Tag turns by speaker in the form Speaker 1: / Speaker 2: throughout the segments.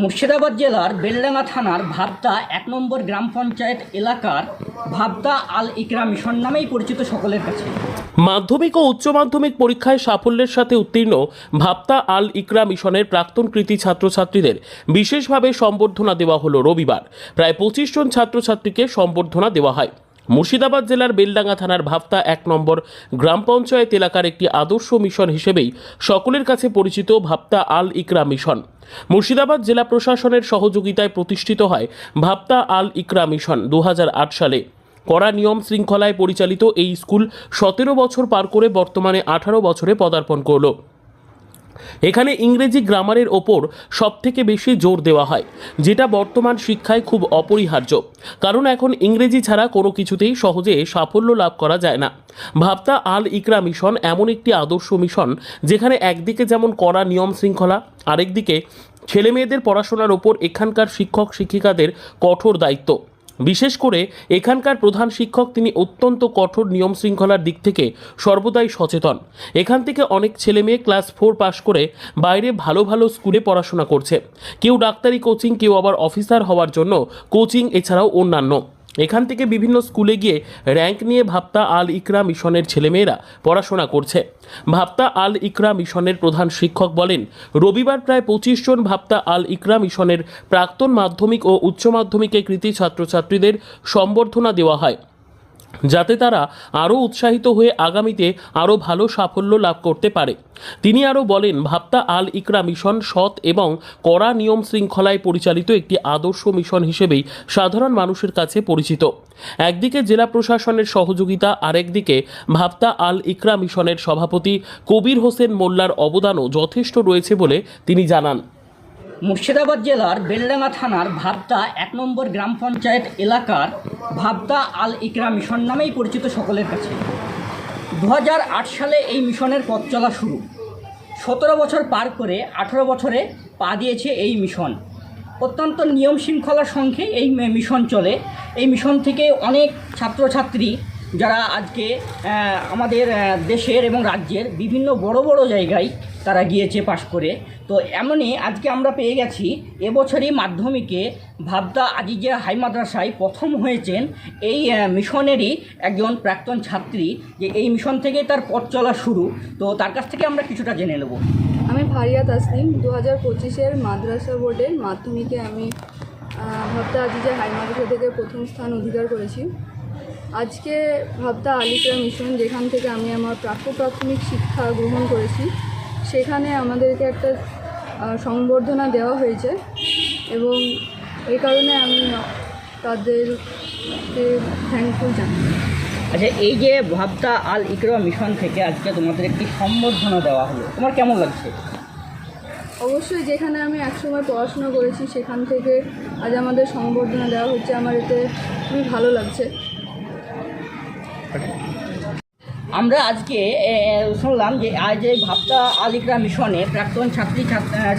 Speaker 1: মুর্শিদাবাদ জেলার বেলডাঙ্গা থানার ভাবতা ১ নম্বর গ্রাম পঞ্চায়েত এলাকার ভাবতা আল ইকরা মিশন নামেই পরিচিত সকলের কাছে।
Speaker 2: মাধ্যমিক ও উচ্চ মাধ্যমিক পরীক্ষায় সাফল্যের সাথে উত্তীর্ণ ভাবতা আল ইকরা মিশনের প্রাক্তন কৃতী ছাত্রছাত্রীদের বিশেষভাবে সম্বর্ধনা দেওয়া হলো রবিবার। প্রায় ২৫ জন ছাত্রছাত্রীকে সম্বর্ধনা দেওয়া হয়। মুর্শিদাবাদ জেলার বেলডাঙ্গা থানার ভাবতা ১ নম্বর গ্রাম পঞ্চায়েত এলাকার একটি আদর্শ মিশন হিসেবেই সকলের কাছে পরিচিত ভাবতা আল ইকরা মিশন। মুর্শিদাবাদ জেলা প্রশাসনের সহযোগিতায় প্রতিষ্ঠিত হয় ভাবতা আল ইকরা মিশন ২০০৮ সালে। কড়া নিয়ম শৃঙ্খলায় পরিচালিত এই স্কুল ১৭ বছর পার করে বর্তমানে ১৮ বছরে পদার্পণ করল। এখানে ইংরেজি গ্রামারের ওপর সবথেকে বেশি জোর দেওয়া হয়, যেটা বর্তমান শিক্ষায় খুব অপরিহার্য, কারণ এখন ইংরেজি ছাড়া কোনো কিছুতেই সহজে সাফল্য লাভ করা যায় না। ভাবতা আল ইকরা মিশন এমন একটি আদর্শ মিশন যেখানে একদিকে যেমন কড়া নিয়ম শৃঙ্খলা, আরেকদিকে ছেলেমেয়েদের পড়াশোনার ওপর এখানকার শিক্ষক শিক্ষিকাদের কঠোর দায়িত্ব। বিশেষ করে এখানকার প্রধান শিক্ষক তিনি অত্যন্ত কঠোর নিয়ম শৃঙ্খলার দিক থেকে সর্বদাই সচেতন। এখান থেকে অনেক ছেলে মেয়ে ক্লাস 4 পাশ করে বাইরে ভালো ভালো স্কুলে পড়াশোনা করছে, কেউ ডাক্তারি কোচিং, কেউ আবার অফিসার হওয়ার জন্য কোচিং, এছাড়াও অন্যান্য। এখান থেকে বিভিন্ন স্কুলে গিয়ে র্যাঙ্ক নিয়ে ভাবতা আল ইকরা মিশনের ছেলেমেয়েরা পড়াশোনা করছে। ভাবতা আল ইকরা মিশনের প্রধান শিক্ষক বলেন, রবিবার প্রায় ২৫ জন ভাবতা আল ইকরা মিশনের প্রাক্তন মাধ্যমিক ও উচ্চ মাধ্যমিকে কৃতী ছাত্রছাত্রীদের সম্বর্ধনা দেওয়া হয়, যাতে তারা আরও উৎসাহিত হয়ে আগামীতে আরও ভালো সাফল্য লাভ করতে পারে। তিনি আরও বলেন, ভাবতা আল ইকরা মিশন সৎ এবং কড়া নিয়ম শৃঙ্খলায় পরিচালিত একটি আদর্শ মিশন হিসেবেই সাধারণ মানুষের কাছে পরিচিত। একদিকে জেলা প্রশাসনের সহযোগিতা, আরেকদিকে ভাবতা আল ইকরা মিশনের সভাপতি কবির হোসেন মোল্লার অবদানও যথেষ্ট রয়েছে বলে তিনি জানান।
Speaker 1: মুর্শিদাবাদ জেলার বেলডাঙ্গা থানার ভাবতা ১ নম্বর গ্রাম পঞ্চায়েত এলাকার ভাবতা আল ইকরা মিশন নামেই পরিচিত সকলের কাছে। ২০০৮ সালে এই মিশনের পথ চলা শুরু। ১৭ বছর পার করে ১৮ বছরে পা দিয়েছে এই মিশন। অত্যন্ত নিয়ম শৃঙ্খলার সঙ্গে এই মিশন চলে। এই মিশন থেকে অনেক ছাত্রছাত্রী যারা আজকে আমাদের দেশের এবং রাজ্যের বিভিন্ন বড় বড় জায়গায় তারা গিয়েছে পাশ করে। তো এমনই আজকে আমরা পেয়ে গেছি এবছরই মাধ্যমিকে ভাবতা আজিজিয়া হাই মাদ্রাসায় প্রথম হয়েছেন এই মিশনেরই একজন প্রাক্তন ছাত্রী, যে এই মিশন থেকে তার পথ চলা শুরু। তো তার কাছ থেকে আমরা কিছুটা জেনে নেব।
Speaker 3: আমি ফারিয়া তাসলিম, ২০২৫-এর মাদ্রাসা বোর্ডের মাধ্যমিকে আমি ভাবতা আজিজিয়া হাই মাদ্রাসা থেকে প্রথম স্থান অধিকার করেছি। আজকে ভাবতা আল ইকরা মিশন, যেখান থেকে আমি আমার প্রাথমিক শিক্ষা গ্রহণ করেছি, সেখানে আমাদেরকে একটা সংবর্ধনা দেওয়া হয়েছে এবং এই কারণে আমি তাদেরকে থ্যাঙ্কফুল জানাই।
Speaker 1: আচ্ছা, এই যে ভাবতা আল ইকরা মিশন থেকে আজকে তোমাদের একটি সম্বর্ধনা দেওয়া হলো, তোমার কেমন লাগছে?
Speaker 3: অবশ্যই, যেখানে আমি একসময় পড়াশোনা করেছি সেখান থেকে আজ আমাদের সংবর্ধনা দেওয়া হচ্ছে, আমার এতে খুবই ভালো লাগছে।
Speaker 1: আমরা আজকে শুনলাম যে আজ এই ভাবতা আল ইকরা মিশনে প্রাক্তন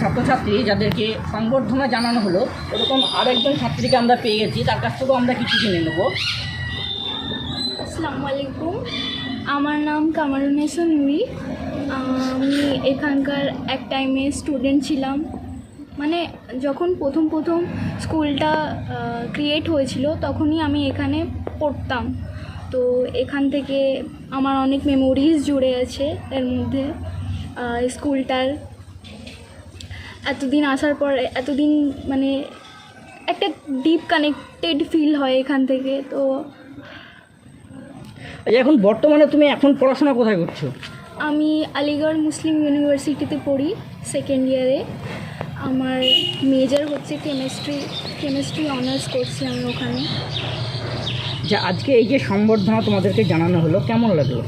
Speaker 1: ছাত্রছাত্রী যাদেরকে সংবর্ধনা জানানো হলো, এরকম আরেকজন ছাত্রীকে আমরা পেয়ে গেছি, তার কাছ থেকেও আমরা কিছু জেনে নেব।
Speaker 4: আসসালামু আলাইকুম, আমার নাম কামারুন্নেসা নুরি। আমি এখানকার এক টাইমে স্টুডেন্ট ছিলাম। মানে যখন প্রথম স্কুলটা ক্রিয়েট হয়েছিল তখনই আমি এখানে পড়তাম। তো এখান থেকে আমার অনেক মেমোরিজ জুড়ে আছে এর মধ্যে। স্কুলটার এতদিন আসার পর এতদিন মানে একটা ডিপ কানেক্টেড ফিল হয় এখান থেকে। তো
Speaker 1: এখন বর্তমানে তুমি এখন পড়াশোনা কোথায় করছো?
Speaker 4: আমি আলিগড় মুসলিম ইউনিভার্সিটিতে পড়ি, সেকেন্ড ইয়ারে। আমার মেজর হচ্ছে কেমিস্ট্রি অনার্স করছি আমি ওখানে।
Speaker 1: যে আজকে এই যে সম্বর্ধনা তোমাদেরকে জানানো হলো, কেমন লাগলো?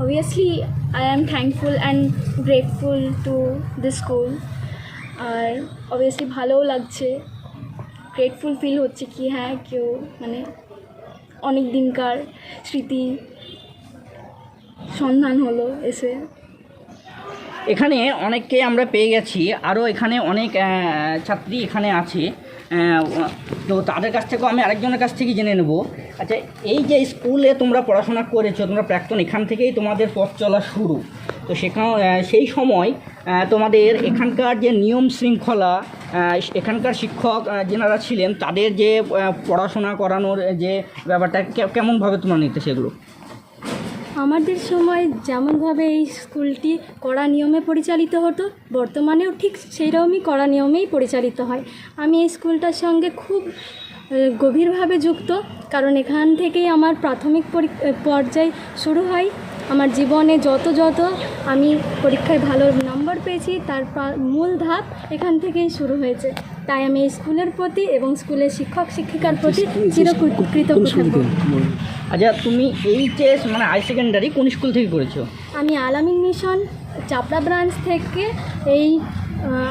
Speaker 4: Obviously I am thankful and grateful to this school. আর অবভিয়াসলি ভালোও লাগছে, গ্রেটফুল ফিল হচ্ছে কি হ্যাঁ কেউ মানে অনেক দিনকার স্মৃতি সন্ধান হলো এসে।
Speaker 1: এখানে অনেককে আমরা পেয়ে গেছি, আরও এখানে অনেক ছাত্রী এখানে আছে। তো তাদের কাছ থেকেও আমি আরেকজনের কাছ থেকে জেনে নেব। আচ্ছা, এই যে স্কুলে তোমরা পড়াশোনা করেছো, তোমরা প্রাক্তন, এখান থেকেই তোমাদের পথ চলা শুরু। তো সেই সময় তোমাদের এখানকার যে নিয়ম শৃঙ্খলা, এখানকার শিক্ষক যেনারা ছিলেন তাদের যে পড়াশোনা করানোর যে ব্যাপারটা কেমনভাবে তোমরা নিতে সেগুলো?
Speaker 5: আমাদের সময় যেমনভাবে এই স্কুলটি কড়া নিয়মে পরিচালিত হতো, বর্তমানেও ঠিক সেই রকমই কড়া নিয়মেই পরিচালিত হয়। আমি এই স্কুলটার সঙ্গে খুব গভীরভাবে যুক্ত, কারণ এখান থেকেই আমার প্রাথমিক পর্যায় শুরু হয়। আমার জীবনে যত আমি পরীক্ষায় ভালো নম্বর পেয়েছি তার মূল ধাপ এখান থেকেই শুরু হয়েছে। তাই আমি এই স্কুলের প্রতি এবং স্কুলের শিক্ষক শিক্ষিকার প্রতি চিরকৃতজ্ঞ থাকব।
Speaker 1: আচ্ছা, তুমি এইচএস মানে হাই সেকেন্ডারি কোন স্কুল থেকে করেছো?
Speaker 5: আমি আলামিন মিশন চাপড়া ব্রাঞ্চ থেকে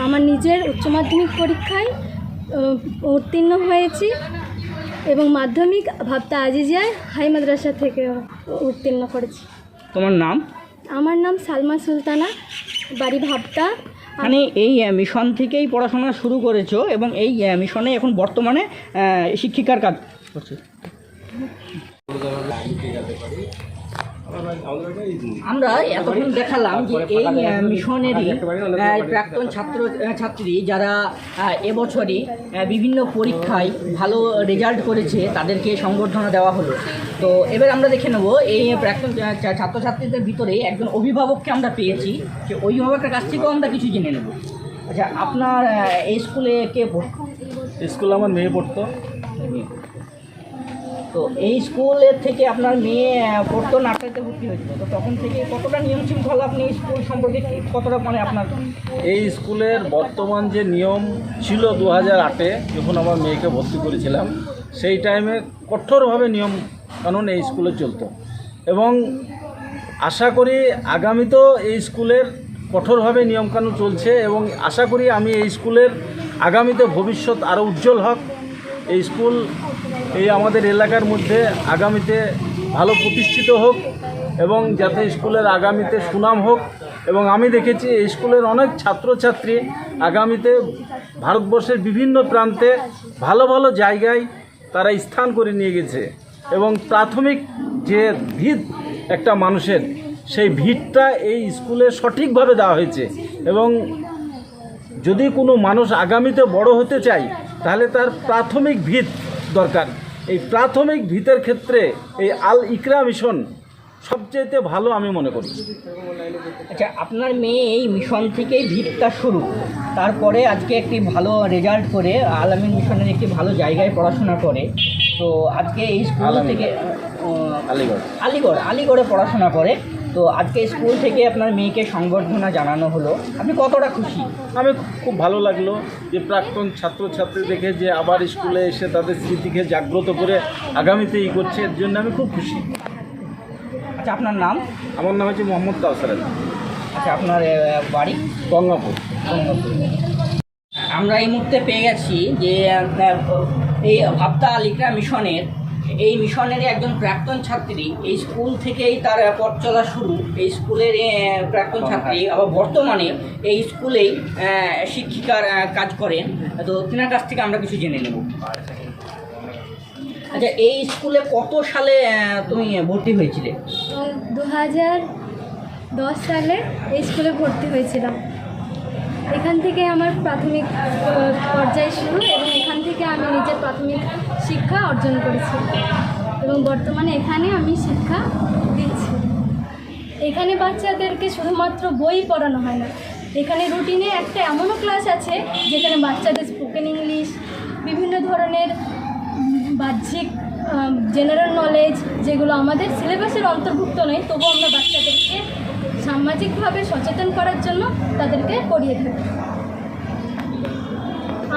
Speaker 5: আমার নিজের উচ্চ মাধ্যমিক পরীক্ষায় উত্তীর্ণ হয়েছি এবং মাধ্যমিক ভাবতা আজিজিয়া হাই মাদ্রাসা থেকে উত্তীর্ণ করেছি।
Speaker 1: তোমার নাম?
Speaker 5: আমার নাম সালমা সুলতানা, বাড়ি ভাবতা।
Speaker 1: মানে এই মিশন থেকেই পড়াশোনা শুরু করেছো এবং এই মিশনে এখন বর্তমানে শিক্ষিকার কাজ করছো। আমরা এতক্ষণ দেখালাম যে এই মিশনেরই প্রাক্তন ছাত্রী যারা এবছরই বিভিন্ন পরীক্ষায় ভালো রেজাল্ট করেছে তাদেরকে সংবর্ধনা দেওয়া হলো। তো এবার আমরা দেখে নেব এই প্রাক্তন ছাত্রছাত্রীদের ভিতরে একজন অভিভাবককে আমরা পেয়েছি, যে অভিভাবকের কাছ থেকেও আমরা কিছু জেনে নেব। আচ্ছা, আপনার এই স্কুলে কে পড়তো?
Speaker 6: স্কুলে আমার মেয়ে পড়তো।
Speaker 1: তো এই স্কুলের থেকে আপনার মেয়ে পড়তো, নার্সারিতে ভর্তি হয়েছিল, তো তখন থেকে কতটা নিয়ম শৃঙ্খলা আপনি স্কুল সম্পর্কে কতটা মানে আপনার?
Speaker 6: এই স্কুলের বর্তমান যে নিয়ম ছিল 2008-এ যখন আমার মেয়েকে ভর্তি করেছিলাম, সেই টাইমে কঠোরভাবে নিয়ম কানুন এই স্কুলে চলতো এবং আশা করি আগামীতেও এই স্কুলের কঠোরভাবে নিয়মকানুন চলছে এবং আশা করি আমি এই স্কুলের আগামীতে ভবিষ্যৎ আরও উজ্জ্বল হোক। এই স্কুল এই আমাদের এলাকার মধ্যে আগামীতে ভালো প্রতিষ্ঠিত হোক এবং যাতে স্কুলের আগামীতে সুনাম হোক। এবং আমি দেখেছি এই স্কুলের অনেক ছাত্রছাত্রী আগামীতে ভারতবর্ষের বিভিন্ন প্রান্তে ভালো ভালো জায়গায় তারা স্থান করে নিয়ে গেছে এবং প্রাথমিক যে ভিত একটা মানুষের, সেই ভিতটা এই স্কুলে সঠিকভাবে দেওয়া হয়েছে এবং যদি কোনো মানুষ আগামীতে বড় হতে চায় তাহলে তার প্রাথমিক ভিত দরকার। এই প্রাথমিক ভিতের ক্ষেত্রে এই আল ইকরা মিশন সবচেয়ে ভালো আমি মনে করি।
Speaker 1: আচ্ছা, আপনার মেয়ে এই মিশন থেকেই ভিতটা শুরু, তারপরে আজকে একটি ভালো রেজাল্ট করে আলামিন মিশনের একটি ভালো জায়গায় পড়াশোনা করে। তো আজকে এই স্কুল থেকে আলিগড়ে পড়াশোনা করে। তো আজকে স্কুল থেকে আপনার মেয়েকে সংবর্ধনা জানানো হলো, আপনি কতটা খুশি?
Speaker 6: আমি খুব ভালো লাগলো যে প্রাক্তন ছাত্রছাত্রী দেখে যে আবার স্কুলে এসে তাদের স্মৃতিকে জাগ্রত করে আগামীতে করছে, এর জন্য আমি খুব খুশি।
Speaker 1: আচ্ছা, আপনার নাম?
Speaker 6: আমার নাম হচ্ছে মোহাম্মদ কাউসার আলী।
Speaker 1: আচ্ছা, আপনার বাড়ি?
Speaker 6: গঙ্গাপুর।
Speaker 1: আমরা এই মুহূর্তে পেয়ে গেছি যে এই ভাবতা আল ইকরা মিশনের একজন প্রাক্তন ছাত্রী, এই স্কুল থেকেই তার পথ চলা শুরু। এই স্কুলের প্রাক্তন ছাত্রী আবার বর্তমানে এই স্কুলেই শিক্ষিকার কাজ করেন। তো তিনার কাছ থেকে আমরা কিছু জেনে নেব। আচ্ছা, এই স্কুলে কত সালে তুমি ভর্তি হয়েছিলে?
Speaker 5: 2010 সালে এই স্কুলে ভর্তি হয়েছিলাম। এখান থেকে আমার প্রাথমিক পর্যায় শুরু এবং এখান থেকে আমি নিজের প্রাথমিক শিক্ষা অর্জন করেছি এবং বর্তমানে এখানে আমি শিক্ষা দিচ্ছি। এখানে বাচ্চাদেরকে শুধুমাত্র বই পড়ানো হয় না, এখানে রুটিনে একটা এমনও ক্লাস আছে যেখানে বাচ্চাদের স্পোকেন ইংলিশ, বিভিন্ন ধরনের বাহ্যিক জেনারেল নলেজ, যেগুলো আমাদের সিলেবাসের অন্তর্ভুক্ত নয়, তবু আমরা বাচ্চাদেরকে সামাজিকভাবে সচেতন করার জন্য তাদেরকে পড়িয়ে থাকি।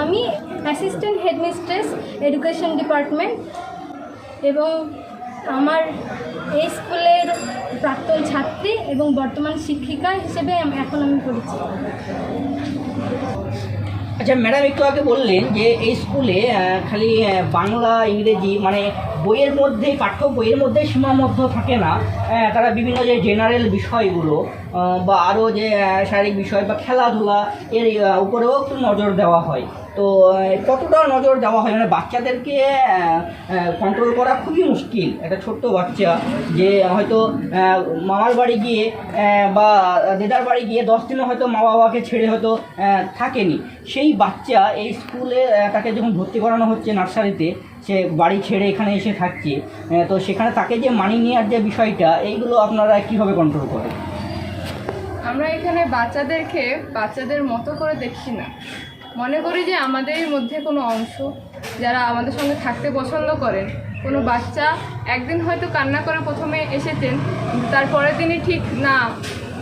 Speaker 5: আমি অ্যাসিস্ট্যান্ট হেডমিস্ট্রেস, এডুকেশন ডিপার্টমেন্ট, এবং আমার এই স্কুলের প্রাক্তন ছাত্রী এবং বর্তমান শিক্ষিকা হিসেবে এখন আমি পড়েছি।
Speaker 1: আচ্ছা ম্যাডাম, একটু আগে বললেন যে এই স্কুলে খালি বাংলা ইংরেজি মানে বইয়ের মধ্যে পাঠ্য বইয়ের মধ্যে সীমাবদ্ধ থাকে না, তারা বিভিন্ন যে জেনারেল বিষয়গুলো বা আরও যে শারীরিক বিষয় বা খেলাধুলা এর উপরেও একটু নজর দেওয়া হয়। তো কতটা নজর দেওয়া হয়, মানে বাচ্চাদেরকে কন্ট্রোল করা খুবই মুশকিল। একটা ছোট্ট বাচ্চা যে হয়তো মামার বাড়ি গিয়ে বা দিদার বাড়ি গিয়ে 10 দিনও হয়তো মা বাবাকে ছেড়ে হয়তো থাকেনি, সেই বাচ্চা এই স্কুলে তাকে যখন ভর্তি করানো হচ্ছে নার্সারিতে, সে বাড়ি ছেড়ে এখানে এসে থাকছে, তো সেখানে তাকে যে মানিয়ে নেওয়ার যে বিষয়টা, এইগুলো আপনারা কীভাবে কন্ট্রোল করেন?
Speaker 3: আমরা এখানে বাচ্চাদেরকে বাচ্চাদের মতো করে দেখি না, মনে করি যে আমাদের মধ্যে কোনো অংশ যারা আমাদের সঙ্গে থাকতে পছন্দ করেন। কোনো বাচ্চা একদিন হয়তো কান্না করে প্রথমে এসেছেন, কিন্তু তারপরের দিনই ঠিক না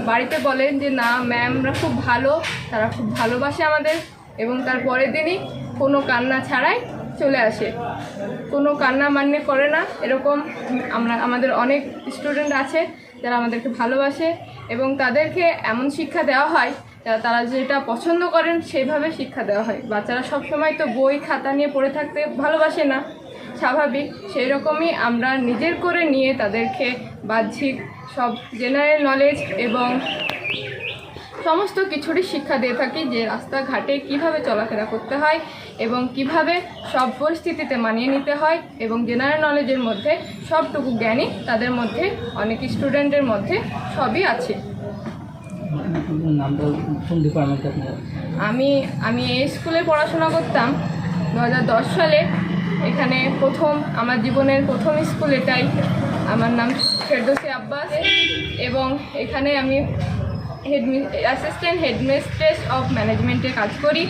Speaker 3: বাড়িতে বলেন যে না ম্যামরা খুব ভালো, তারা খুব ভালোবাসে আমাদের, এবং তারপরের দিনই কোনো কান্না ছাড়াই চলে আসে, কোনো কান্না মান্য করে না। এরকম আমাদের অনেক স্টুডেন্ট আছে যারা আমাদেরকে ভালোবাসে, এবং তাদেরকে এমন শিক্ষা দেওয়া হয় তারা যেটা পছন্দ করেন সেইভাবে শিক্ষা দেওয়া হয়। বাচ্চারা সবসময় তো বই খাতা নিয়ে পড়ে থাকতে ভালোবাসে না, স্বাভাবিক। সেই রকমই আমরা নিজের করে নিয়ে তাদেরকে বাহ্যিক সব জেনারেল নলেজ এবং সমস্ত কিছুরই শিক্ষা দিয়ে থাকি, যে রাস্তাঘাটে কিভাবে চলাফেরা করতে হয় এবং কিভাবে সব পরিস্থিতিতে মানিয়ে নিতে হয়, এবং জেনারেল নলেজের মধ্যে সবটুকু জ্ঞানই তাদের মধ্যে, অনেক স্টুডেন্টের মধ্যে সবই আছে। আমি এই স্কুলে পড়াশোনা করতাম 2010 সালে। এখানে আমার জীবনের প্রথম স্কুল এটাই। আমার নাম ফেরদৌসী আব্বাস, এবং এখানে আমি অ্যাসিস্ট্যান্ট হেডমিস্ট্রেস অফ ম্যানেজমেন্টে কাজ করি।